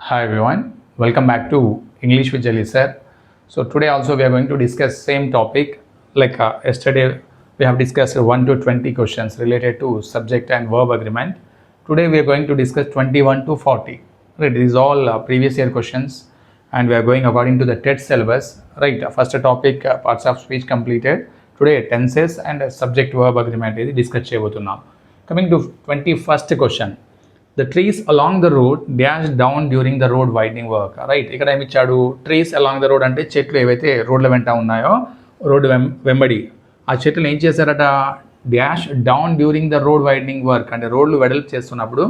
Hi everyone, welcome back to English with Jelly sir. So today also we are going to discuss same topic like yesterday we have discussed 1 to 20 questions related to subject and verb agreement. Today we are going to discuss 21 to 40. Right, these all previous year questions and we are going according to the TET syllabus. Right, first topic parts of speech completed. Today tenses and subject verb agreement is discuss చేయబోతున్నాం. Coming to 21st question. The trees along the road dashed down during the road widening work. Right, ఇక్కడ ఏమి ఇచ్చాడు? Trees along the road అంటే చెట్లు ఏవైతే రోడ్ల వెంట ఉన్నాయో రోడ్డు వెంబడి ఆ చెట్లు ఏం చేశారట? Dash down during the road widening work అంటే రోడ్లు వెడల్పు చేస్తున్నప్పుడు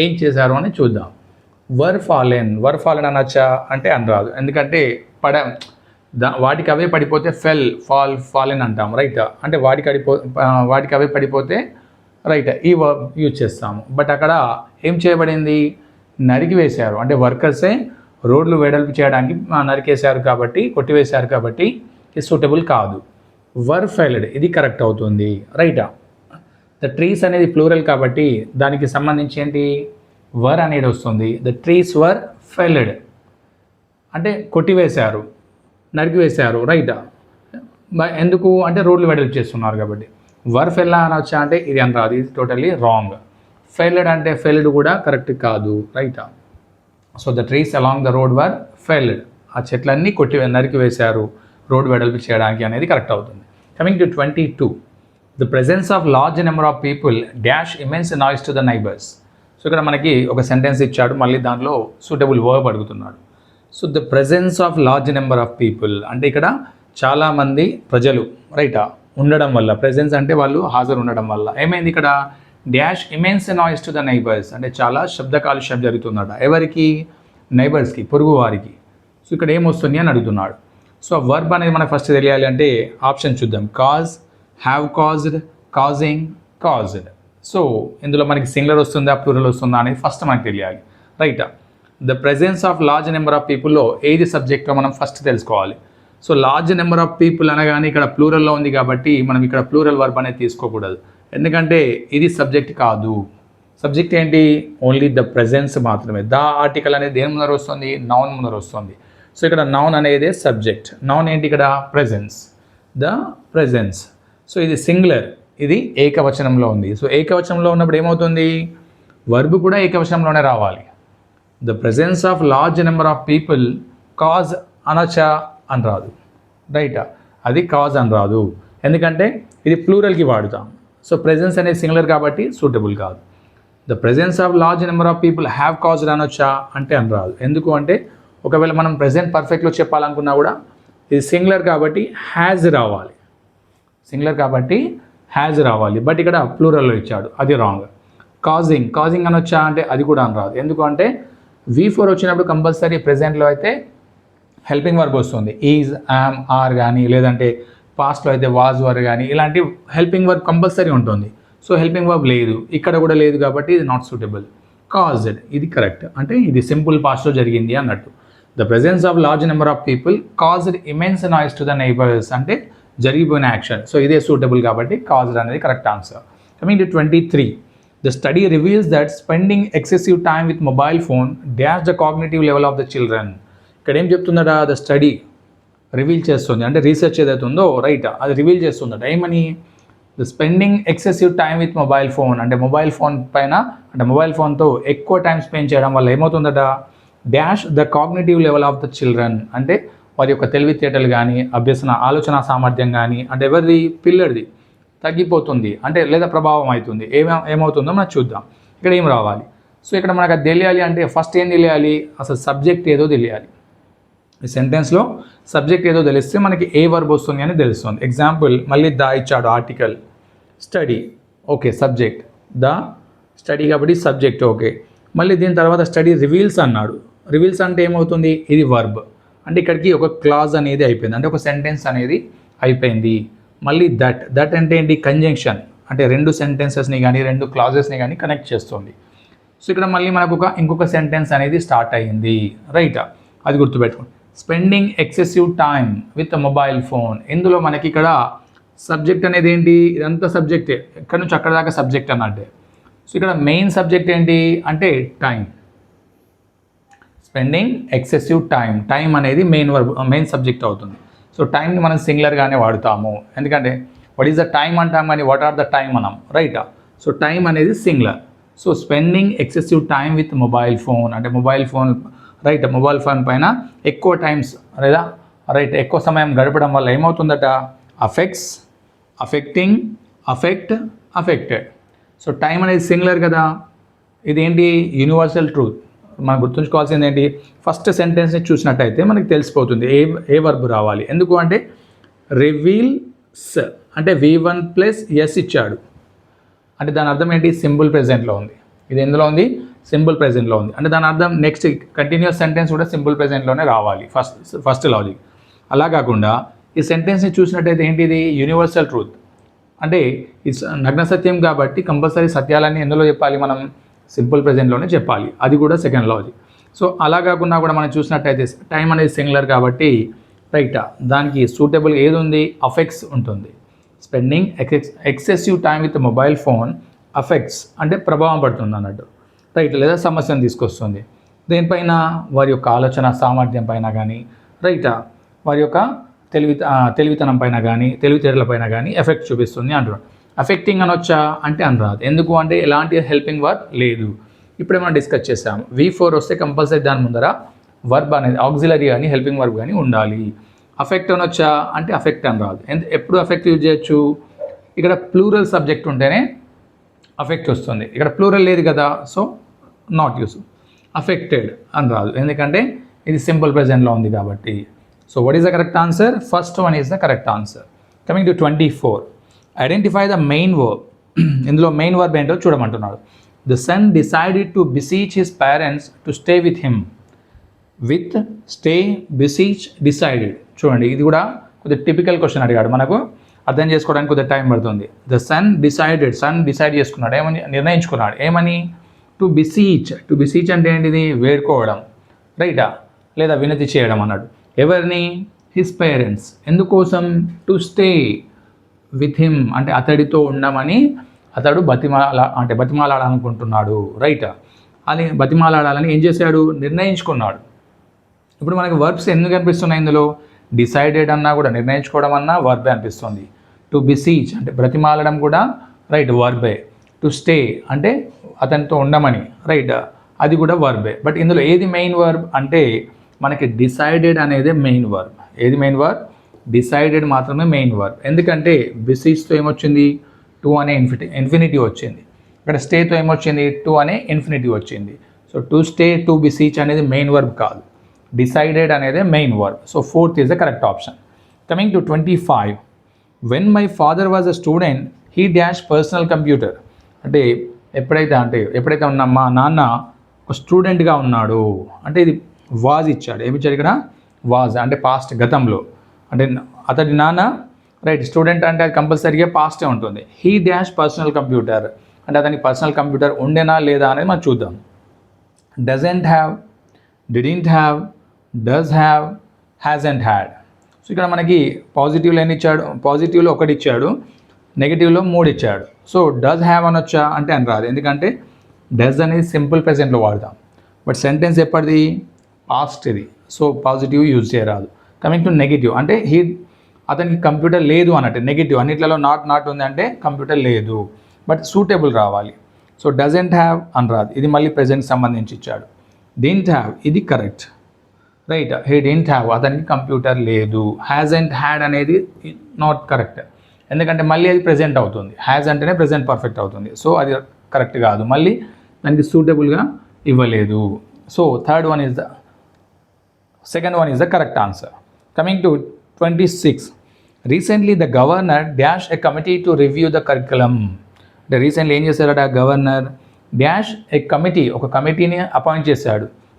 ఏం చేశారు అని చూద్దాం. వర్ ఫాలెన్ అనొచ్చా అంటే అనరాదు, ఎందుకంటే వాటికి అవే పడిపోతే ఫాలెన్ అంటాం. రైట్, అంటే వాటికి అవే పడిపోతే రైట్ ఈ వర్బ్ యూజ్ చేస్తాము. బట్ అక్కడ ఏం చేయబడింది? నరికివేశారు, అంటే వర్కర్సే రోడ్లు వెడల్పు చేయడానికి నరికేశారు కాబట్టి, కొట్టివేశారు కాబట్టి ఇది సూటబుల్ కాదు. వర్ ఫెల్డ్ ఇది కరెక్ట్ అవుతుంది. రైటా, ద ట్రీస్ అనేది ప్లూరల్ కాబట్టి దానికి సంబంధించి ఏంటి? వర్ అనేది వస్తుంది. ద ట్రీస్ వర్ ఫెల్డ్ అంటే కొట్టివేశారు, నరికివేశారు. రైటా, ఎందుకు అంటే రోడ్లు వెడల్పు చేస్తున్నారు కాబట్టి. వర్ ఫెల్ అనొచ్చా అంటే ఇది అని రాదు, ఇది టోటల్లీ రాంగ్. ఫెల్డ్ అంటే ఫెల్డ్ కూడా కరెక్ట్ కాదు. రైటా, so the trees along the road were felled, ఆ చెట్లన్నీ నరికివేశారు రోడ్ వెడల్పు చేయడానికి అనేది కరెక్ట్ అవుతుంది. Coming to 22, the presence of large number of people dash immense noise to the neighbours. So ఇక్కడ మనకి ఒక సెంటెన్స్ ఇచ్చాడు, మళ్ళీ దాంట్లో సూటబుల్ వర్బ్ అడుగుతున్నాడు. So the presence of large number of people అంటే ఇక్కడ చాలామంది ప్రజలు రైటా ఉండడం వల్ల, ప్రెజెన్స్ అంటే వాళ్ళు హాజరు ఉండడం వల్ల ఏమైంది? ఇక్కడ dash immense noise to the neighbours అంటే చాలా శబ్ద కాలుష్యం జరుగుతుందట. ఎవరికి? నైబర్స్కి, పొరుగు వారికి. సో ఇక్కడ ఏమొస్తుంది అని అడుగుతున్నాడు. సో వర్బ్ అనేది మనకు ఫస్ట్ తెలియాలి అంటే ఆప్షన్ చూద్దాం. Cause, have caused, causing, caused. So ఇందులో మనకి సింగులర్ వస్తుందా ప్లూరల్ వస్తుందా అనేది ఫస్ట్ మనకు తెలియాలి. రైటా, the presence of large number of పీపుల్లో ఏది సబ్జెక్టో మనం ఫస్ట్ తెలుసుకోవాలి. So large number of people అనగానే ఇక్కడ ప్లూరల్లో ఉంది కాబట్టి మనం ఇక్కడ ప్లూరల్ వర్బ్ అనేది తీసుకోకూడదు, ఎందుకంటే ఇది సబ్జెక్ట్ కాదు. సబ్జెక్ట్ ఏంటి? ఓన్లీ ద ప్రెజెన్స్ మాత్రమే. ద ఆర్టికల్ అనేది దేని ముందర వస్తుంది? నౌన్ ముందర వస్తుంది. సో ఇక్కడ నౌన్ అనేది సబ్జెక్ట్. నౌన్ ఏంటి ఇక్కడ? Presence, the presence. సో ఇది సింగులర్, ఇది ఏకవచనంలో ఉంది. సో ఏకవచనంలో ఉన్నప్పుడు ఏమవుతుంది? వర్బ్ కూడా ఏకవచనంలోనే రావాలి. The presence of large number of people cause అనొచ్చా అని రాదు. రైటా, అది కాజ్ అని రాదు, ఎందుకంటే ఇది ప్లూరల్కి వాడుతాం. సో ప్రెజెన్స్ అనేది సింగులర్ కాబట్టి సూటబుల్ కాదు. The presence of large number of people have caused అనొచ్చా అంటే అని రాదు. ఎందుకు అంటే ఒకవేళ మనం ప్రెజెంట్ పర్ఫెక్ట్లో చెప్పాలనుకున్నా కూడా ఇది సింగులర్ కాబట్టి హ్యాజ్ రావాలి. సింగులర్ కాబట్టి హ్యాజ్ రావాలి, బట్ ఇక్కడ ప్లూరల్లో ఇచ్చాడు, అది రాంగ్. కాజింగ్ అనొచ్చా అంటే అది కూడా అని రాదు. ఎందుకు అంటే V4 వచ్చినప్పుడు కంపల్సరీ ప్రెజెంట్లో అయితే హెల్పింగ్ వర్బ్ వస్తుంది. ఈజ్, యామ్, ఆర్ కానీ, లేదంటే పాస్ట్లో అయితే వాజ్ వర్ కానీ, ఇలాంటి హెల్పింగ్ వర్బ్ కంపల్సరీ ఉంటుంది. సో హెల్పింగ్ వర్బ్ లేదు, ఇక్కడ కూడా లేదు కాబట్టి ఇది నాట్ సూటబుల్. కాజ్డ్ ఇది కరెక్ట్, అంటే ఇది సింపుల్ పాస్ట్లో జరిగింది అన్నట్టు. The presence of large number of people caused immense noise to the neighbours అంటే జరిగిపోయిన యాక్షన్. సో ఇదే సూటబుల్ కాబట్టి కాజ్డ్ అనేది correct answer. Coming to 23, the study reveals that spending excessive time with mobile phone dash the cognitive level of the children. ఇక్కడ ఏం చెప్తుందట? The study reveal చేస్తుంది, అంటే research ఏదైతే ఉందో రైట్ అది రివీల్ చేస్తుందట. ఏమని? The spending excessive time with mobile phone అంటే మొబైల్ ఫోన్ పైన, అంటే మొబైల్ ఫోన్తో ఎక్కువ టైం స్పెండ్ చేయడం వల్ల ఏమవుతుందట? Dash the cognitive level of the children అంటే వారి యొక్క తెలివితేటలు కానీ, ఆలోచన సామర్థ్యం కానీ, అంటే ఎవరిది? పిల్లడిది తగ్గిపోతుంది, అంటే లేదా ప్రభావం అవుతుంది. ఏమవుతుందో మనం చూద్దాం. ఇక్కడ ఏం రావాలి? సో ఇక్కడ మనకు అది తెలియాలి అంటే ఫస్ట్ ఏం తెలియాలి? అసలు సబ్జెక్ట్ ఏదో తెలియాలి. ఈ సెంటెన్స్లో సబ్జెక్ట్ ఏదో తెలిస్తే మనకి ఏ వర్బ్ వస్తుంది అని తెలుస్తుంది. ఎగ్జాంపుల్ మళ్ళీ ద ఇచ్చాడు, article, study, okay subject, the study కాబట్టి సబ్జెక్ట్ ఓకే. మళ్ళీ దీని తర్వాత స్టడీ రివీల్స్ అన్నాడు. రివీల్స్ అంటే ఏమవుతుంది? ఇది వర్బ్, అంటే ఇక్కడికి ఒక క్లాజ్ అనేది అయిపోయింది, అంటే ఒక సెంటెన్స్ అనేది అయిపోయింది. మళ్ళీ దట్ అంటే ఏంటి? కంజంక్షన్, అంటే రెండు సెంటెన్సెస్ని కానీ రెండు క్లాజెస్ని కానీ కనెక్ట్ చేస్తుంది. సో ఇక్కడ మళ్ళీ మనకు ఇంకొక సెంటెన్స్ అనేది స్టార్ట్ అయ్యింది. రైటా, అది గుర్తుపెట్టుకోండి. Spending excessive time with mobile phone, ఇందులో మనకి ఇక్కడ సబ్జెక్ట్ అనేది ఏంటి? ఇదంతా సబ్జెక్టే, ఇక్కడ నుంచి అక్కడ దాకా సబ్జెక్ట్ అన్నట్టే. సో ఇక్కడ మెయిన్ సబ్జెక్ట్ ఏంటి అంటే టైం. స్పెండింగ్ ఎక్సెసివ్ టైం అనేది మెయిన్ సబ్జెక్ట్ అవుతుంది. సో టైంని మనం సింగులర్గానే వాడుతాము, ఎందుకంటే వాట్ ఈస్ ద టైం అంటాం కానీ వాట్ ఆర్ ద టైం మనం, రైట్? సో టైం అనేది singular. So spending excessive time with mobile phone అంటే mobile phone, right? Mobile phone పైన ఎక్కువ టైమ్స్ లేదా రైట్ ఎక్కువ సమయం గడపడం వల్ల ఏమవుతుందట? Affects, affecting, affected. So time అనేది సింగులర్ కదా, ఇదేంటి? Universal truth. మనం గుర్తుంచుకోవాల్సింది ఏంటి? ఫస్ట్ సెంటెన్స్ని చూసినట్టయితే మనకి తెలిసిపోతుంది ఏ వర్బ్ రావాలి. ఎందుకు అంటే రివీల్స్ అంటే V1 + S ఇచ్చాడు అంటే దాని అర్థం ఏంటి? సింపుల్ ప్రెజెంట్లో ఉంది. ఇది ఎందులో ఉంది? సింపుల్ ప్రెజెంట్లో ఉంది. అంటే దాని అర్థం నెక్స్ట్ కంటిన్యూస్ సెంటెన్స్ కూడా సింపుల్ ప్రెజెంట్లోనే రావాలి, ఫస్ట్ లాజిక్. అలా కాకుండా ఈ సెంటెన్స్ని చూసినట్టయితే ఏంటిది? యూనివర్సల్ ట్రూత్ అంటే ఇట్స్ నగ్న సత్యం కాబట్టి కంపల్సరీ సత్యాలన్నీ ఎందులో చెప్పాలి? మనం సింపుల్ ప్రెజెంట్లోనే చెప్పాలి. అది కూడా సెకండ్ లాజిక్. సో అలా కాకుండా కూడా మనం చూసినట్టయితే టైం అనేది సింగులర్ కాబట్టి రైట్ దానికి సూటబుల్ ఏది ఉంది? అఫెక్ట్స్ ఉంటుంది. Spending excessive time with mobile phone affects అంటే ప్రభావం పడుతుంది అన్నట్టు, రైట్? లేదా సమస్యను తీసుకొస్తుంది. దేనిపైన? వారి యొక్క ఆలోచన సామర్థ్యం పైన కానీ, రైట్ వారి యొక్క తెలివితనం పైన కానీ, తెలివితేటల పైన కానీ ఎఫెక్ట్ చూపిస్తుంది అంటున్నాడు. అఫెక్టింగ్ అనొచ్చా అంటే అనరాదు. ఎందుకు అంటే ఎలాంటి హెల్పింగ్ వర్బ్ లేదు. ఇప్పుడే మనం డిస్కస్ చేసాము. V4 వస్తే కంపల్సరీ దాని ముందర వర్బ్ అనేది ఆక్సిలరీ కానీ హెల్పింగ్ వర్బ్ కానీ ఉండాలి. అఫెక్ట్ అనొచ్చా అంటే అఫెక్ట్ అని రాదు. ఎప్పుడు అఫెక్ట్ యూజ్ చేయొచ్చు? ఇక్కడ ప్లూరల్ సబ్జెక్ట్ ఉంటేనే అఫెక్ట్ వస్తుంది. ఇక్కడ ప్లూరల్ లేదు కదా, సో నాట్ యూస్. అఫెక్టెడ్ అని రాదు, ఎందుకంటే ఇది సింపుల్ ప్రెజెంట్లో ఉంది కాబట్టి. So what is the correct answer? First one is the correct answer. Coming to 24, identify the main verb. ఇందులో మెయిన్ వర్బ్ ఏంటో చూడమంటున్నాడు. The sun decided to beseech his parents to stay with him. With, stay, beseech, decided. చూడండి ఇది కూడా కొద్దిగా typical question అడిగాడు, మనకు అర్థం చేసుకోవడానికి కొద్దిగా టైం పడుతుంది. The sun decided, sun decide చేసుకున్నాడు, ఏమని నిర్ణయించుకున్నాడు, ఏమని? To beseech. టు బిసీచ్ అంటే ఏంటిది? వేడుకోవడం, రైటా? లేదా వినతి చేయడం అన్నాడు. ఎవరిని? His parents. ఎందుకోసం? టు స్టే విత్ హిమ్ అంటే అతడితో ఉండమని అతడు బతిమాలాడాలనుకుంటున్నాడు, రైట్? అది బతిమాలాడాలని ఏం చేశాడు? నిర్ణయించుకున్నాడు. ఇప్పుడు మనకి వర్బ్స్ ఎందుకు అనిపిస్తున్నాయి ఇందులో? డిసైడెడ్ అన్నా కూడా నిర్ణయించుకోవడం అన్నా వర్బే అనిపిస్తుంది. టు బిసీచ్ అంటే బ్రతిమాలడం కూడా రైట్ వర్బే. టు స్టే అంటే అతనితో ఉండమని, రైట్ అది కూడా వర్బే. బట్ ఇందులో ఏది మెయిన్ వర్బ్ అంటే మనకి డిసైడెడ్ అనేది మెయిన్ వర్బ్. ఏది మెయిన్ వర్బ్? డిసైడెడ్ మాత్రమే మెయిన్ వర్బ్. ఎందుకంటే బిసీచ్తో ఏమొచ్చింది? టు అనే ఇన్ఫినిటీ వచ్చింది. ఇక్కడ స్టేతో ఏమొచ్చింది? టు అనే ఇన్ఫినిటీ వచ్చింది. So to stay, to beseech అనేది మెయిన్ వర్బ్ కాదు, డిసైడెడ్ అనేది main verb. So fourth is the correct option. Coming to 25, when my father was a student he dash personal computer. అంటే ఎప్పుడైతే ఉన్న మా నాన్న ఒక స్టూడెంట్గా ఉన్నాడు అంటే ఇది వాజ్ ఇచ్చాడు. ఏమి ఇచ్చాడు ఇక్కడ? వాజ్ అంటే పాస్ట్, గతంలో. అంటే అతడి నాన్న రైట్ స్టూడెంట్ అంటే అది కంపల్సరీగా పాస్టే ఉంటుంది. హీ డాష్ పర్సనల్ కంప్యూటర్ అంటే అతనికి పర్సనల్ కంప్యూటర్ ఉండేనా లేదా అనేది మనం చూద్దాం. Doesn't have, didn't have, does have, hasn't had. So ఇక్కడ మనకి పాజిటివ్లో ఎన్ని ఇచ్చాడు? పాజిటివ్లో 1 ఇచ్చాడు, నెగిటివ్లో 3 ఇచ్చాడు. సో డస్ హ్యావ్ అనొచ్చా అంటే అని రాదు, ఎందుకంటే డస్ అనేది సింపుల్ ప్రెజెంట్లో వాడతాం. బట్ సెంటెన్స్ ఎప్పటిది? పాస్ట్ ఇది. సో పాజిటివ్ యూజ్ చేయరాదు. కమింగ్ టు నెగిటివ్ అంటే అతనికి కంప్యూటర్ లేదు అన్నట్టు. నెగిటివ్ అన్నిట్లలో నాట్ ఉంది అంటే కంప్యూటర్ లేదు, బట్ సూటబుల్ రావాలి. సో డజంట్ హ్యావ్ అని రాదు, ఇది మళ్ళీ ప్రెజెంట్కి సంబంధించి ఇచ్చాడు. డింట్ హ్యావ్ ఇది correct, right? He didn't have అతనికి కంప్యూటర్ లేదు. హ్యాజంట్ హ్యాడ్ అనేది నాట్ కరెక్ట్, ఎందుకంటే మళ్ళీ అది ప్రెజెంట్ అవుతుంది. హ్యాజ్ అంటేనే ప్రెజెంట్ పర్ఫెక్ట్ అవుతుంది. సో అది కరెక్ట్ కాదు, మళ్ళీ దానికి సూటబుల్గా ఇవ్వలేదు. So second one is the correct answer. Coming to 26, recently the governor dash a committee to review the curriculum. అంటే రీసెంట్లీ ఏం చేశాడట గవర్నర్? డాష్ ఎ కమిటీ, ఒక కమిటీని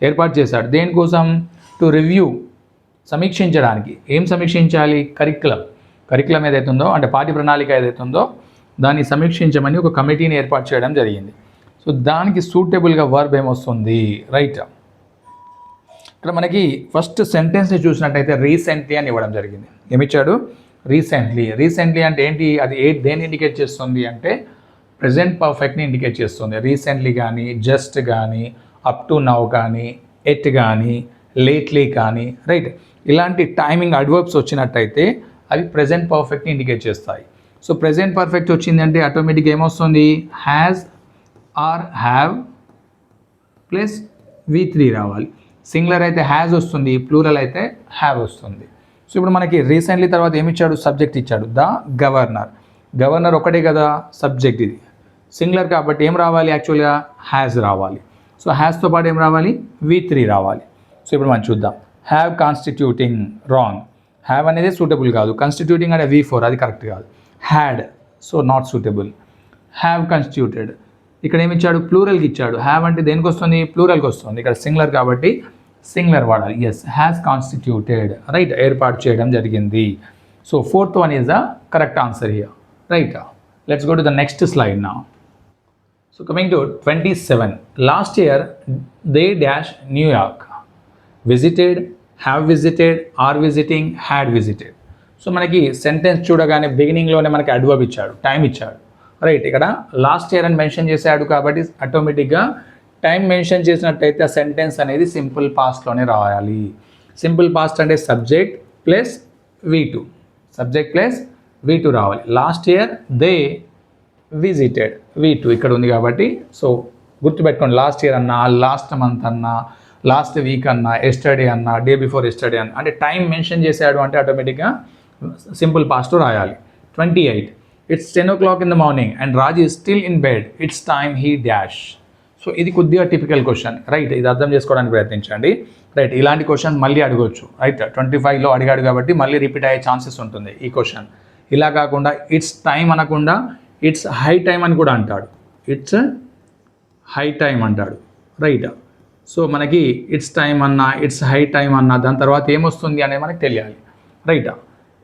ఏర్పాటు చేశాడు. దేనికోసం? టు రివ్యూ సమీక్షించడానికి. ఏం సమీక్షించాలి? కరికులం ఏదైతే ఉందో అంటే పాఠ్య ప్రణాళిక ఏదైతే ఉందో దాన్ని సమీక్షించమని ఒక కమిటీని ఏర్పాటు చేయడం జరిగింది. సో దానికి సూటబుల్గా వర్బ్ ఏమొస్తుంది? రైట్. ఇక్కడ మనకి ఫస్ట్ సెంటెన్స్ని చూసినట్టయితే రీసెంట్లీ అని ఇవ్వడం జరిగింది. ఏమిచ్చాడు? రీసెంట్లీ అంటే ఏంటి? అది దేన్ని ఇండికేట్ చేస్తుంది అంటే ప్రెజెంట్ పర్ఫెక్ట్ని ఇండికేట్ చేస్తుంది. రీసెంట్లీ కానీ, జస్ట్ కానీ, అప్ టు నౌ కానీ, ఎట్ కానీ లేట్లీ కానీ రైట్ ఇలాంటి టైమింగ్ అడ్వర్బ్స్ వచ్చినట్టయితే అవి ప్రెజెంట్ పర్ఫెక్ట్ని ఇండికేట్ చేస్తాయి. సో ప్రెజెంట్ పర్ఫెక్ట్ వచ్చిందంటే ఆటోమేటిక్గా ఏమొస్తుంది, has are have plus V3 రావాలి. సింగులర్ అయితే హ్యాజ్ వస్తుంది, ప్లూరల్ అయితే హ్యావ్ వస్తుంది. సో ఇప్పుడు మనకి రీసెంట్లీ తర్వాత ఏమి ఇచ్చాడు, సబ్జెక్ట్ ఇచ్చాడు, ద గవర్నర్. గవర్నర్ ఒకటే కదా సబ్జెక్ట్, ఇది సింగులర్ కాబట్టి ఏం రావాలి, యాక్చువల్గా హ్యాజ్ రావాలి. సో హ్యాజ్తో పాటు ఏం రావాలి, V3 రావాలి. సో ఇప్పుడు మనం చూద్దాం. హ్యావ్ కాన్స్టిట్యూటింగ్ రాంగ్, హ్యావ్ అనేది సూటబుల్ కాదు, కాన్స్టిట్యూటింగ్ అంటే V4 అది కరెక్ట్ కాదు. Had so not suitable. Have constituted ఇక్కడ ఏమి ఇచ్చాడు, ప్లూరల్కి ఇచ్చాడు. హ్యావ్ అంటే దేనికి వస్తుంది, ప్లూరల్కి వస్తుంది. ఇక్కడ సింగులర్ కాబట్టి సింగులర్ వాడాలి. ఎస్, హ్యాస్ కాన్స్టిట్యూటెడ్ రైట్, ఏర్పాటు చేయడం జరిగింది. So fourth one is the correct answer here right. Let's go to the next slide now. So coming to 27. Last year they dash New York, visited, have visited, are visiting, had visited. So మనకి sentence చూడగానే బిగినింగ్లోనే మనకి adverb ఇచ్చాడు, time ఇచ్చాడు right. ఇక్కడ last year అని mention చేశాడు కాబట్టి ఆటోమేటిక్గా టైం మెన్షన్ చేసినట్టయితే ఆ సెంటెన్స్ అనేది సింపుల్ పాస్ట్లోనే రాయాలి. సింపుల్ పాస్ట్ అంటే subject plus V2, subject plus V2 రావాలి. Last year they visited, V2 ఇక్కడ ఉంది కాబట్టి సో గుర్తుపెట్టుకోండి. లాస్ట్ ఇయర్ అన్నా, లాస్ట్ మంత్ అన్నా, లాస్ట్ వీక్ అన్నా, ఎస్టర్డే అన్నా, డే బిఫోర్ ఎస్టర్డే అన్నా, అంటే టైం మెన్షన్ చేశాడు అంటే ఆటోమేటిక్గా సింపుల్ పాస్ట్లో రాయాలి. 28. It's 10 o'clock in the morning and Raj is still in bed. It's time he dash. So ఇది కొద్దిగా టిపికల్ క్వశ్చన్ రైట్, ఇది అర్థం చేసుకోవడానికి ప్రయత్నించండి రైట్. ఇలాంటి క్వశ్చన్ మళ్ళీ అడగవచ్చు రైట్. 25లో అడిగాడు కాబట్టి మళ్ళీ రిపీట్ అయ్యే ఛాన్సెస్ ఉంటుంది ఈ క్వశ్చన్. ఇలా కాకుండా ఇట్స్ టైం అనకుండా ఇట్స్ హై టైం అని కూడా అంటాడు, ఇట్స్ హై టైం అంటాడు రైట్. సో మనకి ఇట్స్ టైం అన్నా, ఇట్స్ హై టైం అన్నా దాని తర్వాత ఏమొస్తుంది అనేది మనకి తెలియాలి right.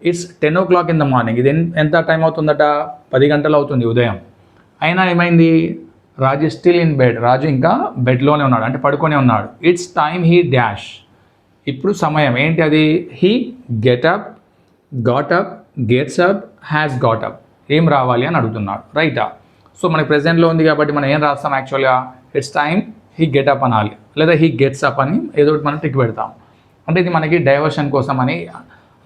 It's 10 o'clock in the morning, ఇది ఎంత టైం అవుతుందట, 10 గంటలు అవుతుంది ఉదయం. అయినా ఏమైంది, రాజు స్టిల్ ఇన్ బెడ్, రాజు ఇంకా బెడ్లోనే ఉన్నాడు అంటే పడుకొనే ఉన్నాడు. ఇట్స్ టైమ్ హీ డాష్, ఇప్పుడు సమయం ఏంటి అది, he getup, got up, gets up, has got up, ఏం రావాలి అని అడుగుతున్నాడు రైటా. సో మనకి ప్రెజెంట్లో ఉంది కాబట్టి మనం ఏం రాస్తాం, యాక్చువల్గా ఇట్స్ టైమ్ హీ గెటప్ అనాలి లేదా హీ గెట్స్ అప్ అని ఏదో ఒకటి మనం టిక్ పెడతాం. అంటే ఇది మనకి డైవర్షన్ కోసం అని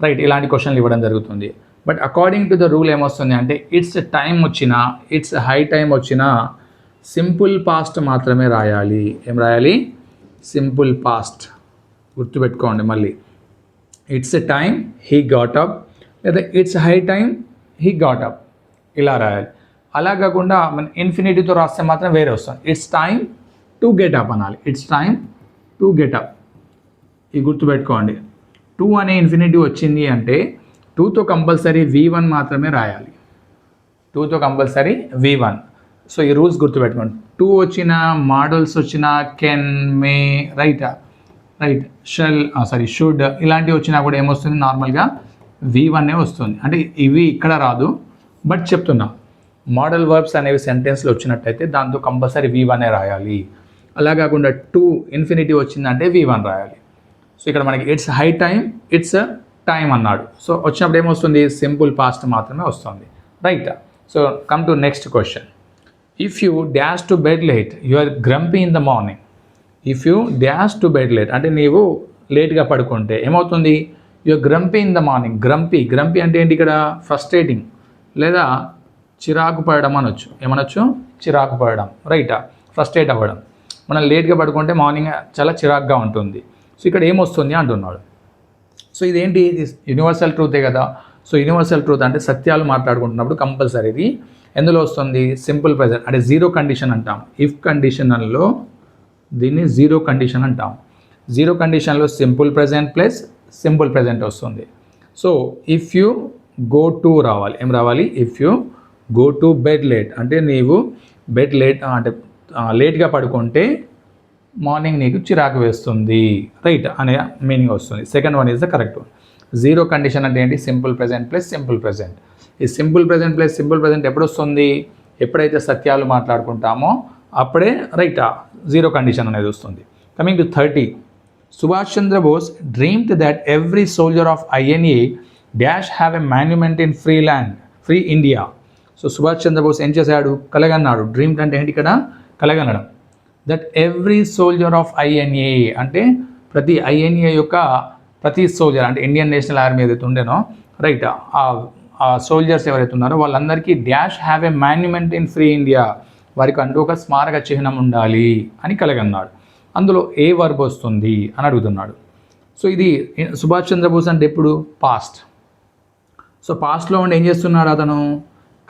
రైట్ ఇలాంటి క్వశ్చన్లు ఇవ్వడం జరుగుతుంది. But according to the rule ఏమొస్తుంది అంటే ఇట్స్ టైం వచ్చినా, ఇట్స్ హై టైం వచ్చినా సింపుల్ పాస్ట్ మాత్రమే రాయాలి. ఏం రాయాలి, సింపుల్ పాస్ట్. గుర్తుపెట్టుకోండి మళ్ళీ, it's time he got up లేదా it's high time he got up ఇలా రాయాలి. అలా కాకుండా మన ఇన్ఫినిటీతో రాస్తే మాత్రం వేరే వస్తుంది. It's time to get up అనాలి, it's time to get up. ఇది గుర్తుపెట్టుకోండి. 2 అనే ఇన్ఫినిటీ వచ్చింది అంటే 2తో కంపల్సరీ V1 మాత్రమే రాయాలి, 2తో కంపల్సరీ V1. సో ఈ రూల్స్ గుర్తుపెట్టుకోండి. 2 వచ్చిన, మోడల్స్ వచ్చిన, can, May right, shall should ఇలాంటివి వచ్చినా కూడా ఏమొస్తుంది, నార్మల్గా V1 వస్తుంది. అంటే ఇవి ఇక్కడ రాదు బట్ చెప్తున్నా, మోడల్ వర్బ్స్ అనేవి సెంటెన్స్లో వచ్చినట్టయితే దాంతో కంపల్సరీ V1 రాయాలి. అలా కాకుండా 2 ఇన్ఫినిటీ వచ్చిందంటే V1 రాయాలి. సో ఇక్కడ మనకి it's high time, it's time అన్నాడు. సో వచ్చినప్పుడు ఏమొస్తుంది, సింపుల్ పాస్ట్ మాత్రమే వస్తుంది right. So come to next question. If you dash to bed late you are grumpy in the morning. If you dash to bed late అంటే నీవు లేట్గా పడుకుంటే ఏమవుతుంది, you are grumpy in the morning. Grumpy అంటే ఏంటి, ఇక్కడ frustrating లేదా చిరాకు పడడం అనొచ్చు. ఏమనొచ్చు, చిరాకు పడడం రైటా, ఫ్రస్ట్రేట్ అవ్వడం. మనం లేట్గా పడుకుంటే మార్నింగ్ చాలా చిరాకుగా ఉంటుంది. సో ఇక్కడ ఏమొస్తుంది అంటున్నాడు. సో ఇదేంటి, యూనివర్సల్ ట్రూతే కదా. సో యూనివర్సల్ ట్రూత్ అంటే సత్యాలు మాట్లాడుకుంటున్నప్పుడు కంపల్సరీ ఇది ఎందులో వస్తుంది, సింపుల్ ప్రెజెంట్ అంటే జీరో కండిషన్ అంటాం. ఇఫ్ కండిషనల్లో దీన్ని జీరో కండిషన్ అంటాం. జీరో కండిషన్లో simple present plus simple present వస్తుంది. So if you go to రావాలి, ఏం రావాలి, if you go to bed late అంటే నీవు బెడ్ లేట్ అంటే లేట్గా పడుకుంటే మార్నింగ్ నీకు చిరాకు వేస్తుంది రైట్ అనే మీనింగ్ వస్తుంది. Second one is the correct one. Zero condition అంటే ఏంటి, simple present plus simple present. ఈ simple present plus simple present ఎప్పుడు వస్తుంది, ఎప్పుడైతే సత్యాలు మాట్లాడుకుంటామో అప్పుడే రైట్ జీరో కండిషన్ అనేది వస్తుంది. Coming to 30. Subhash Chandra Bose dreamed that every soldier of INA dash have a monument in free India. So Subhash Chandrabose ఏం చేశాడు, కలగన్నాడు. డ్రీమ్డ్ అంటే ఏంటి, ఇక్కడ కలగనడం. That every soldier of INA అంటే ప్రతి INA యొక్క ప్రతి సోల్జర్ అంటే ఇండియన్ నేషనల్ ఆర్మీ ఏదైతే ఉండేనో రైట్ ఆ సోల్జర్స్ ఎవరైతే ఉన్నారో వాళ్ళందరికీ dash have a monument in free India, వారికి అంటూ ఒక స్మారక చిహ్నం ఉండాలి అని కలిగన్నాడు. అందులో ఏ వర్బ్ వస్తుంది అని అడుగుతున్నాడు. సో ఇది సుభాష్ చంద్రబోస్ అంటే ఎప్పుడు పాస్ట్. సో పాస్ట్లో ఉండి ఏం చేస్తున్నాడు అతను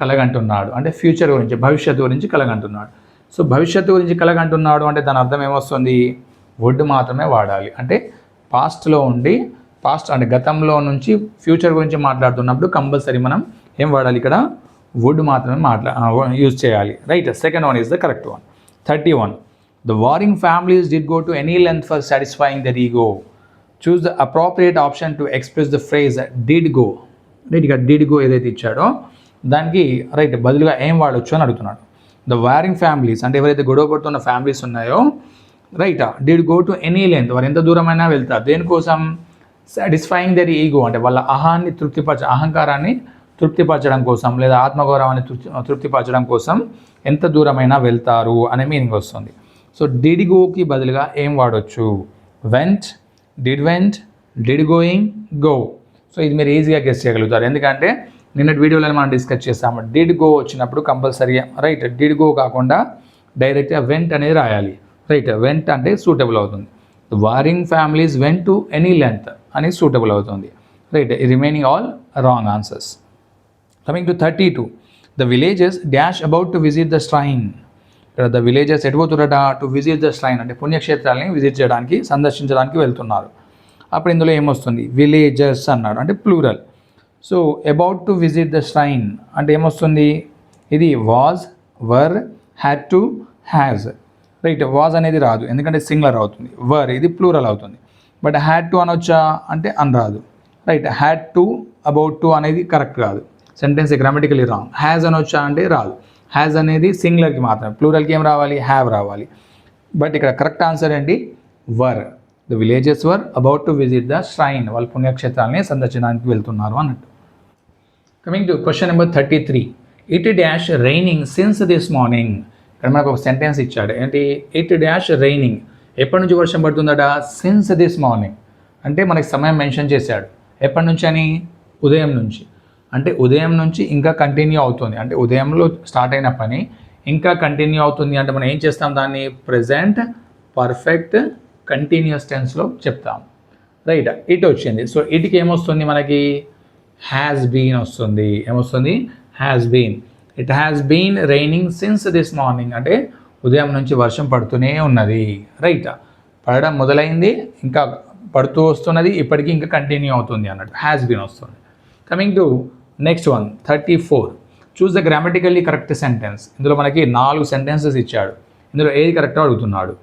కలగంటున్నాడు అంటే ఫ్యూచర్ గురించి భవిష్యత్తు గురించి కలగంటున్నాడు. సో భవిష్యత్తు గురించి కలగంటున్నాడు అంటే దాని అర్థం ఏమొస్తుంది వుడ్ మాత్రమే వాడాలి. అంటే పాస్ట్లో ఉండి పాస్ట్ అంటే గతంలో నుంచి ఫ్యూచర్ గురించి మాట్లాడుతున్నప్పుడు కంపల్సరీ మనం ఏం వాడాలి ఇక్కడ వుడ్ మాత్రమే యూజ్ చేయాలి. Right, second one is the correct one. 31. The warring families did go to any length for satisfying their ego. Choose the appropriate option to express the phrase did go. Right, ఇక did go ఏదైతే ఇచ్చాడో దానికి right బదులుగా ఏం వాడచ్చు అని అడుగుతున్నాడు. The warning families అంటే ఎవరైతే గొడవ పడుతున్న ఫ్యామిలీస్ ఉన్నాయో right did go to any length, వారు ఎంత దూరమైనా వెళ్తారు. దేనికోసం సాటిస్ఫైయింగ్ దర్ ఈగో అంటే వాళ్ళ అహంకారాన్ని తృప్తిపరచడం కోసం లేదా ఆత్మగౌరవాన్ని తృప్తిపరచడం కోసం ఎంత దూరమైనా వెళ్తారు అనే మీనింగ్ వస్తుంది. సో డిడ్ గోకి బదులుగా ఏం వాడవచ్చు vent, did vent, did going, go. So ఇది మీరు ఈజీగా గెస్ చేయగలుగుతారు ఎందుకంటే నిన్నటి వీడియోలో మనం డిస్కస్ చేస్తాము. డిడ్ గో వచ్చినప్పుడు కంపల్సరీగా రైట్ డిడ్ గో కాకుండా డైరెక్ట్గా వెంట్ అనేది రాయాలి. రైట్, వెంట్ అంటే సూటబుల్ అవుతుంది. Warring families went to any length అనేది సూటబుల్ అవుతుంది. Right, remaining all wrong answers. Coming to 32. The villages dash about to visit the shrine. ఇక్కడ ద విలేజెస్ ఎటుపోతున్నట టు విజిట్ ద స్ట్రైన్ అంటే పుణ్యక్షేత్రాలని visit చేయడానికి సందర్శించడానికి వెళ్తున్నారు. అప్పుడు ఇందులో ఏమొస్తుంది విలేజెస్ అన్నాడు అంటే plural. So about to visit the strain అంటే ఏమొస్తుంది ఇది was, were, had to, has. Right, was అనేది రాదు ఎందుకంటే సింగులర్ అవుతుంది. వర్ ఇది ప్లూరల్ అవుతుంది. బట్ హ్యాడ్ టు అనొచ్చా అంటే అనరాదు. రైట్, హ్యాడ్ టు అబౌట్ టు అనేది కరెక్ట్ కాదు, సెంటెన్స్ గ్రామటికలీ రాంగ్. హ్యాజ్ అనొచ్చా అంటే రాదు, హ్యాజ్ అనేది సింగులర్కి మాత్రమే, ప్లూరల్కి ఏం రావాలి హ్యావ్ రావాలి. బట్ ఇక్కడ కరెక్ట్ ఆన్సర్ ఏంటి were. The villages were about to visit the shrine, వాళ్ళు పుణ్యక్షేత్రాలని సందర్శించడానికి వెళ్తున్నారు అన్నట్టు. Coming to question number 33. It dash raining since this morning. ఇక్కడ మనకు ఒక సెంటెన్స్ ఇచ్చాడు ఏంటి ఇట్ డాష్ రైనింగ్, ఎప్పటి నుంచి వర్షం పడుతుందట సిన్స్ దిస్ మార్నింగ్ అంటే మనకి సమయం మెన్షన్ చేశాడు. ఎప్పటి నుంచి అని ఉదయం నుంచి, అంటే ఉదయం నుంచి ఇంకా కంటిన్యూ అవుతుంది. అంటే ఉదయంలో స్టార్ట్ అయిన పని ఇంకా కంటిన్యూ అవుతుంది అంటే మనం ఏం చేస్తాం దాన్ని ప్రెజెంట్ పర్ఫెక్ట్ కంటిన్యూస్ టెన్స్లో చెప్తాం. రైట్, ఇట్ వచ్చింది. సో ఇట్కి ఏమొస్తుంది మనకి హ్యాస్ బీన్ వస్తుంది. ఏమొస్తుంది has been. It has been raining since this morning అంటే ఉదయం నుంచి వర్షం పడుతూనే ఉన్నది. రైట్, పడడం మొదలైంది ఇంకా పడుతూ వస్తున్నది, ఇప్పటికీ ఇంకా కంటిన్యూ అవుతుంది అన్నట్టు హ్యాస్ బీన్ వస్తుంది. Coming to next one 34. Choose the grammatically correct sentence. ఇందులో మనకి 4 సెంటెన్సెస్ ఇచ్చాడు. ఇందులో ఏది కరెక్టో అడుగుతున్నాడు.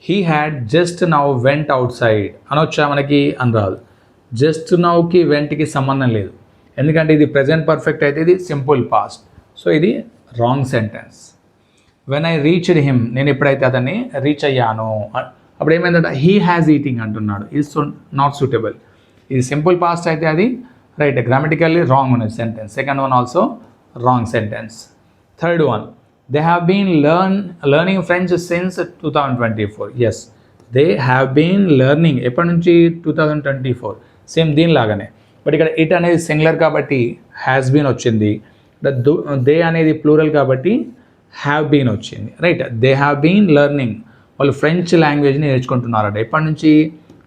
He had just now went outside అనొచ్చా మనకి అనరాదు. జస్ట్ నౌకి వెంట్కి సంబంధం లేదు ఎందుకంటే ఇది ప్రెజెంట్ పర్ఫెక్ట్ అయితే ఇది సింపుల్ పాస్ట్. సో ఇది wrong sentence. When I reached him, నేను ఎప్పుడైతే అతన్ని రీచ్ అయ్యాను అప్పుడు ఏమైందంటే హీ హ్యాజ్ ఈటింగ్ అంటున్నాడు. ఇది నాట్ సూటబుల్. ఇది సింపుల్ పాస్ట్ అయితే అది రైట్ గ్రామటికల్లీ రాంగ్ ఉన్నది sentence. Second one also wrong sentence. Third one they have been learning French since 2024. Yes, they have been learning ఎప్పటి నుంచి 2024 సేమ్ దీనిలాగానే. బట్ ఇక్కడ ఇట్ అనేది సింగులర్ కాబట్టి హ్యాస్ బీన్ వచ్చింది. దే అనేది ప్లూరల్ కాబట్టి హ్యావ్ బీన్ వచ్చింది. Right, they have been learning, వాళ్ళు ఫ్రెంచ్ లాంగ్వేజ్ని నేర్చుకుంటున్నారట. ఎప్పటి నుంచి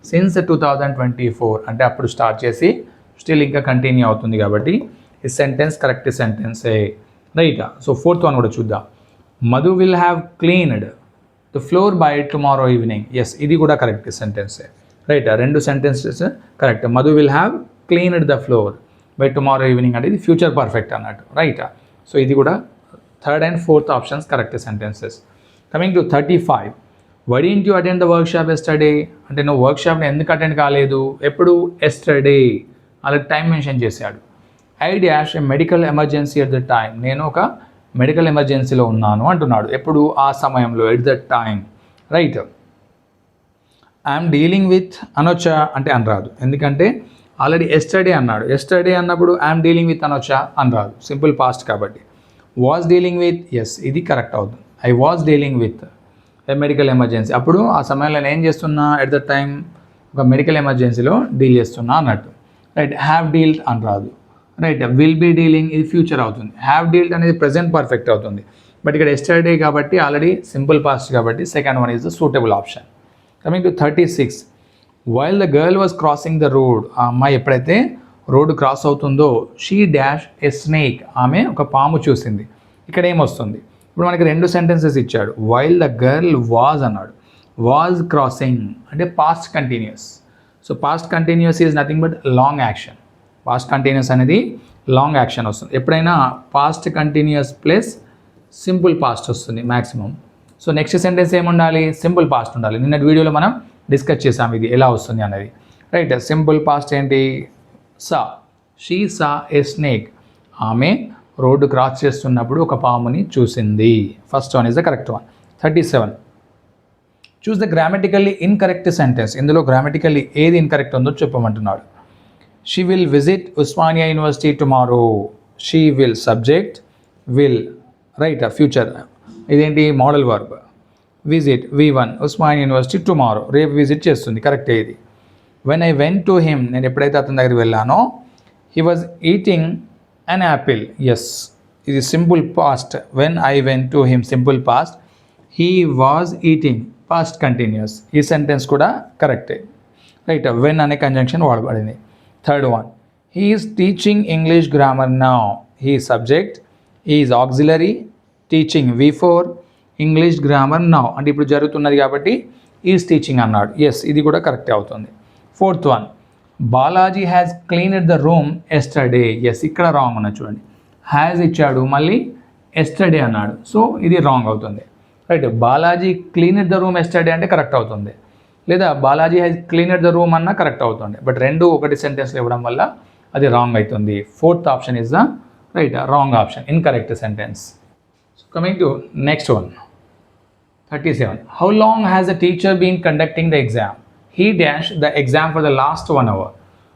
సిన్స్ 2024 అంటే అప్పుడు స్టార్ట్ చేసి స్టిల్ ఇంకా కంటిన్యూ అవుతుంది కాబట్టి ఈ సెంటెన్స్ కరెక్ట్ సెంటెన్సే. రైట్, సో ఫోర్త్ వన్ కూడా చూద్దాం. Madhu will have cleaned the floor by tomorrow evening. Yes, ఇది కూడా కరెక్ట్ సెంటెన్సే. Right, 2 sentences correct. Madhu will have cleaned the floor by tomorrow evening అనేది ఫ్యూచర్ పర్ఫెక్ట్ అన్నట్టు. రైట్, సో ఇది కూడా third and fourth options correct sentences. Coming to 35. Why didn't you attend the workshop yesterday అంటే నువ్వు వర్క్షాప్ని ఎందుకు attend కాలేదు. ఎప్పుడు ఎస్టర్డే అలా టైం మెన్షన్ చేశాడు. I dash a medical emergency at the time, నేను ఒక మెడికల్ ఎమర్జెన్సీలో ఉన్నాను అంటున్నాడు. ఎప్పుడు ఆ సమయంలో at the time. Right, I'm dealing with అనొచ్చా అంటే అనరాదు ఎందుకంటే ఆల్రెడీ ఎస్టర్డే అన్నాడు. ఎస్టర్డే అన్నప్పుడు ఐఎమ్ డీలింగ్ విత్ అనొచ్చా అనరాదు సింపుల్ పాస్ట్ కాబట్టి. వాజ్ డీలింగ్ విత్, ఎస్ ఇది కరెక్ట్ అవుతుంది. I was dealing with. A medical emergency. అప్పుడు ఆ సమయంలో నేను ఏం చేస్తున్నా, ఎట్ ద టైం ఒక మెడికల్ ఎమర్జెన్సీలో డీల్ చేస్తున్నా అన్నట్టు. రైట్, హ్యావ్ డీల్డ్ అని రాదు. రైట్, విల్ బీ డీలింగ్ ఇది ఫ్యూచర్ అవుతుంది. హ్యావ్ డీల్డ్ అనేది ప్రెజెంట్ పర్ఫెక్ట్ అవుతుంది. బట్ ఇక్కడ ఎస్టర్డే కాబట్టి ఆల్రెడీ సింపుల్ పాస్ట్ కాబట్టి second one is the suitable option. Coming to 36, while the girl was crossing the road, ఆ అమ్మాయి ఎప్పుడైతే రోడ్డు క్రాస్ అవుతుందో షీ డాష్ ఎ స్నేక్, ఆమె ఒక పాము చూసింది. ఇక్కడ ఏమొస్తుంది, ఇప్పుడు మనకి రెండు సెంటెన్సెస్ ఇచ్చాడు. వైల్ ద గర్ల్ వాజ్ అన్నాడు, వాజ్ క్రాసింగ్ అంటే past continuous. So past continuous is nothing but long action. Past continuous అనేది లాంగ్ యాక్షన్ వస్తుంది. ఎప్పుడైనా past continuous plus simple past వస్తుంది మ్యాక్సిమం. సో నెక్స్ట్ సెంటెన్స్ ఏముండాలి, సింపుల్ పాస్ట్ ఉండాలి. నిన్నటి వీడియోలో మనం డిస్కస్ చేసాం ఇది ఎలా వస్తుంది అనేది. రైట్, సింపుల్ పాస్ట్ ఏంటి, saw, she saw a snake, ఆమె రోడ్డు క్రాస్ చేస్తున్నప్పుడు ఒక పాముని చూసింది. First one is the correct one. 37, choose the grammatically incorrect sentence. ఇందులో గ్రామటికల్లీ ఏది ఇన్కరెక్ట్ ఉందో చెప్పమంటున్నాడు. She will visit Osmania university tomorrow, she will subject, will write future, ఇదేంటి modal verb. Visit V1 Osmania university tomorrow, రేపు విజిట్ చేస్తుంది, correct ఇది. When I went to him, నేను ఎప్పుడైతే అతని దగ్గరికి వెళ్ళానో, he was eating an apple, yes ఇది simple past. When I went to him simple past, he was eating past continuous. ఈ సెంటెన్స్ కూడా కరెక్టే. రైట్, వెన్ అనే కంజంక్షన్ వాడబడింది. Third one, he is teaching English grammar now, he subject, he is auxiliary, teaching V4, English grammar now అంటే ఇప్పుడు జరుగుతున్నది కాబట్టి is teaching అన్నాడు. ఎస్ ఇది కూడా కరెక్టే అవుతుంది. Fourth one, Balaji has cleaned the room yesterday, yes ఇక్కడ రాంగ్ ఉన్నది చూడండి. హ్యాజ్ ఇచ్చాడు మళ్ళీ ఎస్టర్డే అన్నాడు, సో ఇది రాంగ్ అవుతుంది. Right, Balaji cleaned the room yesterday అంటే కరెక్ట్ అవుతుంది, లేదా Balaji has cleaned the room అన్నా కరెక్ట్ అవుతుంది. బట్ రెండు ఒకటి సెంటెన్స్లో ఇవ్వడం వల్ల అది రాంగ్ అవుతుంది. Fourth option is the right wrong option, incorrect sentence. So coming to next one 37, how long has the teacher been conducting the exam, he dash the exam for the last 1 hour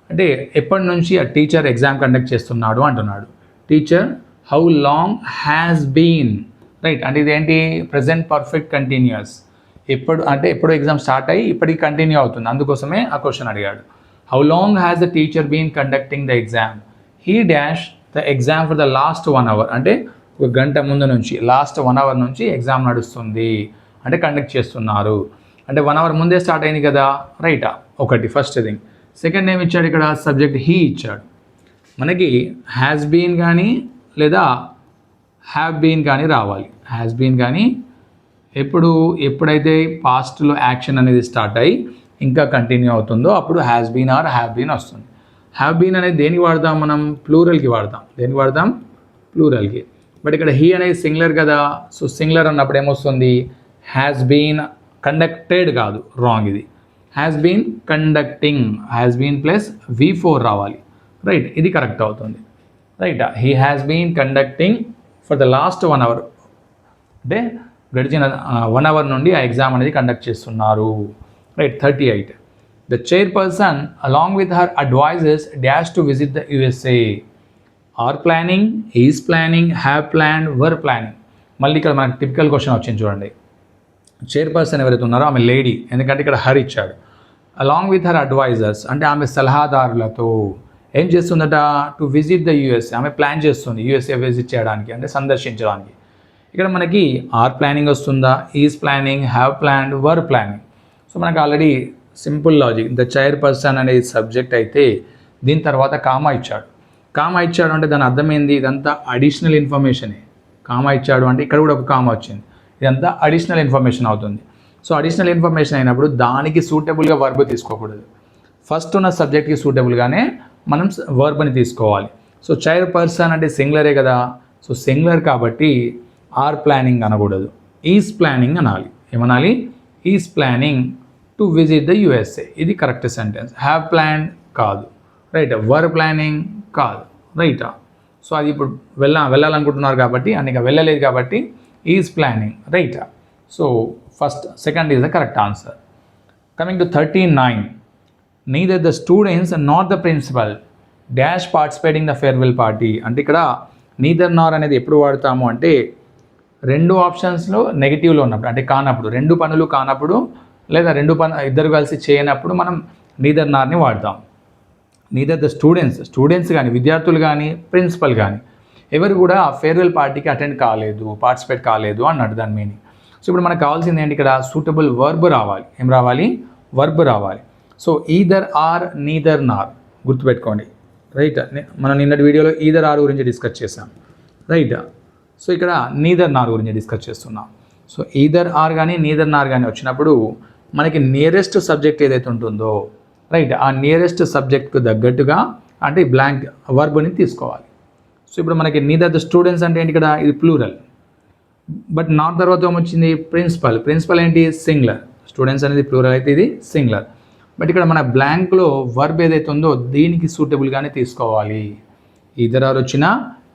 అంటే ఎప్పటి నుంచి ఆ teacher exam conduct చేస్తున్నాడు అంటున్నాడు. Teacher how long has been, right అంటే ఇదేంటి present perfect continuous. ఎప్పుడు అంటే ఎప్పుడు ఎగ్జామ్ స్టార్ట్ అయ్యి ఇప్పటికి కంటిన్యూ అవుతుంది, అందుకోసమే ఆ క్వశ్చన్ అడిగాడు. How long has the teacher been conducting the exam, he dash the exam for the last 1 hour అంటే ఒక గంట ముందు నుంచి లాస్ట్ 1 hour నుంచి ఎగ్జామ్ నడుస్తుంది అంటే కండక్ట్ చేస్తున్నారు. అంటే 1 hour ముందే స్టార్ట్ అయింది కదా, రైటా ఒకటి ఫస్ట్ థింగ్. సెకండ్ ఏమి ఇచ్చాడు ఇక్కడ, సబ్జెక్ట్ హీ ఇచ్చాడు. మనకి హ్యాస్ బీన్ కానీ లేదా హ్యావ్ బీన్ కానీ రావాలి. హ్యాస్ బీన్ కానీ ఎప్పుడైతే పాస్ట్లో యాక్షన్ అనేది స్టార్ట్ అయ్యి ఇంకా కంటిన్యూ అవుతుందో అప్పుడు has been or have been వస్తుంది. హ్యావ్ బీన్ అనేది దేనికి వాడతాం మనం, ప్లూరల్కి వాడతాం. దేనికి వాడతాం, ప్లూరల్కి. బట్ ఇక్కడ హీ అనేది సింగులర్ కదా, సో సింగులర్ అన్నప్పుడు ఏమొస్తుంది, హ్యాస్ బీన్ కండక్టెడ్ కాదు, రాంగ్ ఇది. Has been conducting, has been plus V4 రావాలి. రైట్, ఇది కరెక్ట్ అవుతుంది. Right, he has been conducting for the last 1 hour అంటే గడిచిన 1 hour నుండి ఆ ఎగ్జామ్ అనేది కండక్ట్ చేస్తున్నారు. Right, 38, the chairperson along with her advisors dash to visit the USA, are planning, is planning, have planned, were planning. మళ్ళీ ఇక్కడ మనకు typical question వచ్చింది చూడండి. చైర్పర్సన్ ఎవరైతే ఉన్నారో ఆమె లేడీ, ఎందుకంటే ఇక్కడ హర్ ఇచ్చాడు. అలాంగ్ విత్ హర్ అడ్వైజర్స్ అంటే ఆమె సలహాదారులతో ఏం చేస్తుందట, టు విజిట్ ద USA, ఆమె ప్లాన్ చేస్తుంది USA విజిట్ చేయడానికి అంటే సందర్శించడానికి. ఇక్కడ మనకి ఆర్ ప్లానింగ్ వస్తుందా, is planning, have planned, were planning. So మనకు already simple logic, the chairperson అనేది సబ్జెక్ట్ అయితే దీని తర్వాత కామా ఇచ్చాడు. కామా ఇచ్చాడు అంటే దాని అర్థం ఏంది, ఇదంతా అడిషనల్ ఇన్ఫర్మేషనే. కామా ఇచ్చాడు అంటే ఇక్కడ కూడా ఒక కామా వచ్చింది, ఇదంతా అడిషనల్ ఇన్ఫర్మేషన్ అవుతుంది. సో అడిషనల్ ఇన్ఫర్మేషన్ అయినప్పుడు దానికి సూటబుల్గా వర్బ్ తీసుకోకూడదు, ఫస్ట్ ఉన్న సబ్జెక్ట్కి సూటబుల్గానే మనం వర్బ్ని తీసుకోవాలి. సో చైర్పర్సన్ అంటే సింగులరే కదా, సో సింగులర్ కాబట్టి ఆర్ ప్లానింగ్ అనకూడదు, ఈజ్ ప్లానింగ్ అనాలి. ఏమనాలి, is planning to visit the USA, ఇది కరెక్ట్ సెంటెన్స్. హ్యావ్ ప్లాన్డ్ కాదు, రైట్. వర్ ప్లానింగ్ కాదు, రైటా. సో అది ఇప్పుడు వెళ్ళాలనుకుంటున్నారు కాబట్టి అన్ని వెళ్ళలేదు కాబట్టి ఈజ్ ప్లానింగ్, రైటా. So second is the correct answer. Coming to 39, neither the students nor the principal dash participating the farewell party అంటే ఇక్కడ నీదర్ నార్ అనేది ఎప్పుడు వాడతాము అంటే రెండు ఆప్షన్స్లో నెగిటివ్లో ఉన్నప్పుడు అంటే కానప్పుడు, రెండు పనులు కానప్పుడు లేదా ఇద్దరు కలిసి చేయనప్పుడు మనం నీదర్ నార్ని వాడతాం. నీదర్ ద స్టూడెంట్స్ కానీ, విద్యార్థులు కానీ, ప్రిన్సిపల్ కానీ ఎవరు కూడా ఫేర్వెల్ పార్టీకి అటెండ్ కాలేదు, పార్టిసిపేట్ కాలేదు అన్నాడు దాని మీనింగ్. సో ఇప్పుడు మనకు కావాల్సింది ఏంటి, ఇక్కడ సూటబుల్ వర్బ్ రావాలి. ఏం రావాలి? వర్బ్ రావాలి. సో ఈదర్ ఆర్, నీదర్ నార్ గుర్తుపెట్టుకోండి. రైట్, మనం నిన్నటి వీడియోలో ఈదర్ ఆర్ గురించి డిస్కస్ చేసాం. రైట్, సో ఇక్కడ నీదర్ నార్ గురించి డిస్కస్ చేస్తున్నాం. సో ఈదర్ ఆర్ కానీ నీదర్ నార్ కానీ వచ్చినప్పుడు మనకి నియరెస్ట్ సబ్జెక్ట్ ఏదైతే ఉంటుందో, రైట్, ఆ నియరెస్ట్ సబ్జెక్ట్కు తగ్గట్టుగా అంటే బ్లాంక్ వర్బ్ని తీసుకోవాలి. సో ఇప్పుడు మనకి నీదర్ ద స్టూడెంట్స్ అంటే ఏంటి, ఇక్కడ ఇది ప్లూరల్. బట్ నాట్ తర్వాత ఏమొచ్చింది, ప్రిన్సిపల్ ఏంటి, సింగులర్. స్టూడెంట్స్ అనేది ప్లూరల్ అయితే ఇది సింగులర్. బట్ ఇక్కడ మన బ్లాంక్లో వర్బ్ ఏదైతే ఉందో దీనికి సూటబుల్గానే తీసుకోవాలి. ఈదర్ ఆర్ వచ్చినా,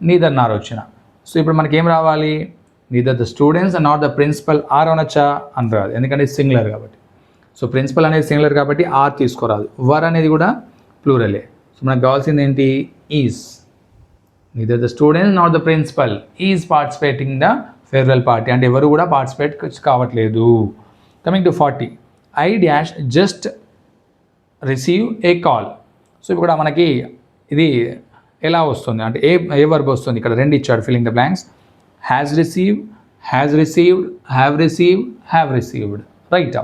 నీదర్ నార్ వచ్చినా. సో ఇప్పుడు మనకి ఏం రావాలి, neither the students and not the principal are అనొచ్చా అని రాదు, ఎందుకంటే సింగులర్ కాబట్టి. సో ప్రిన్సిపల్ అనేది సింగులర్ కాబట్టి ఆర్ తీసుకోరాదు. వర్ అనేది కూడా ప్లూరలే. సో మనకు కావాల్సింది ఏంటి, is. Neither the students not the principal is participating the farewell party అంటే ఎవరు కూడా పార్టిసిపేట్ కావట్లేదు. Coming to 40, I dash just receive a call. So ఇప్పుడు కూడా మనకి ఇది ఎలా వస్తుంది అంటే ఏ వర్బ్ వస్తుంది, ఇక్కడ రెండు ఇచ్చాడు filling the blanks. Has received, have received. Right,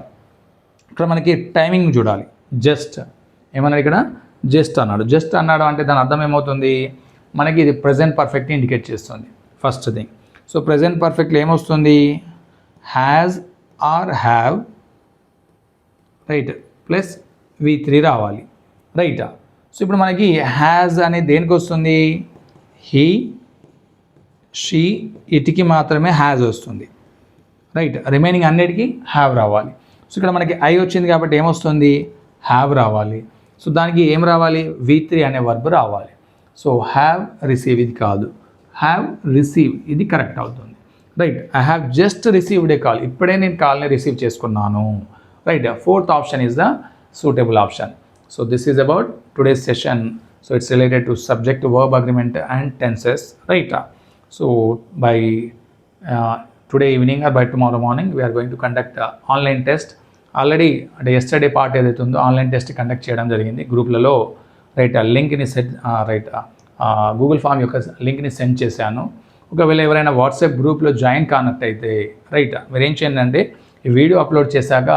ఇక్కడ మనకి టైమింగ్ చూడాలి. జస్ట్ ఏమన్నాడు ఇక్కడ, జస్ట్ అన్నాడు అంటే దాని అర్థం ఏమవుతుంది, మనకి ఇది ప్రెజెంట్ పర్ఫెక్ట్ని ఇండికేట్ చేస్తుంది ఫస్ట్ థింగ్. సో ప్రెజెంట్ పర్ఫెక్ట్లో ఏమొస్తుంది, has are have, right, plus V3 రావాలి. రైటా, సో ఇప్పుడు మనకి హ్యాజ్ అనేది దేనికి వస్తుంది, హీ, షీ, ఇటుకి మాత్రమే హ్యాజ్ వస్తుంది. రైట్, రిమైనింగ్ అన్నిటికీ హ్యావ్ రావాలి. సో ఇక్కడ మనకి ఐ వచ్చింది కాబట్టి ఏమొస్తుంది, హ్యావ్ రావాలి. సో దానికి ఏం రావాలి, V3 అనే వర్బ్ రావాలి. సో హ్యావ్ రిసీవ్ ఇది కాదు, హ్యావ్ రిసీవ్ ఇది కరెక్ట్ అవుతుంది. Right, I have just received a call, ఇప్పుడే నేను కాల్ని రిసీవ్ చేసుకున్నాను. Right, fourth option is the suitable option. So this is about today's session. So it's related to subject, verb, agreement and tenses. Right. So by today evening or by tomorrow morning we are going to conduct online test. Already yesterday part ఏదైతే ఉందో online test conduct చేయడం జరిగింది గ్రూప్లలో. Right, లింక్ని Google form యొక్క లింక్ని send చేశాను. ఒకవేళ ఎవరైనా వాట్సాప్ గ్రూప్లో జాయిన్ కానట్టయితే రైట్ మీరు ఏం చేయండి అంటే ఈ వీడియో అప్లోడ్ చేశాక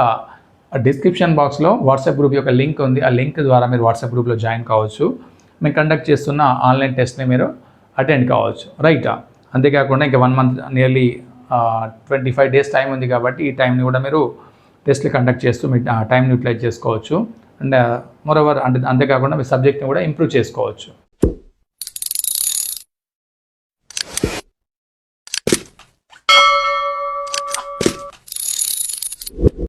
డిస్క్రిప్షన్ బాక్స్లో వాట్సాప్ గ్రూప్ యొక్క లింక్ ఉంది. ఆ లింక్ ద్వారా మీరు వాట్సాప్ గ్రూప్లో జాయిన్ కావచ్చు. మేము కండక్ట్ చేస్తున్న ఆన్లైన్ టెస్ట్ని మీరు అటెండ్ కావచ్చు. రైటా, అంతేకాకుండా ఇంకా 1 month నియర్లీ 25 days టైం ఉంది కాబట్టి ఈ టైంని కూడా మీరు టెస్ట్లు కండక్ట్ చేస్తూ మీ టైంని యూటిలైజ్ చేసుకోవచ్చు. అండ్ మోరోవర్ అంతేకాకుండా మీ సబ్జెక్ట్ని కూడా ఇంప్రూవ్ చేసుకోవచ్చు.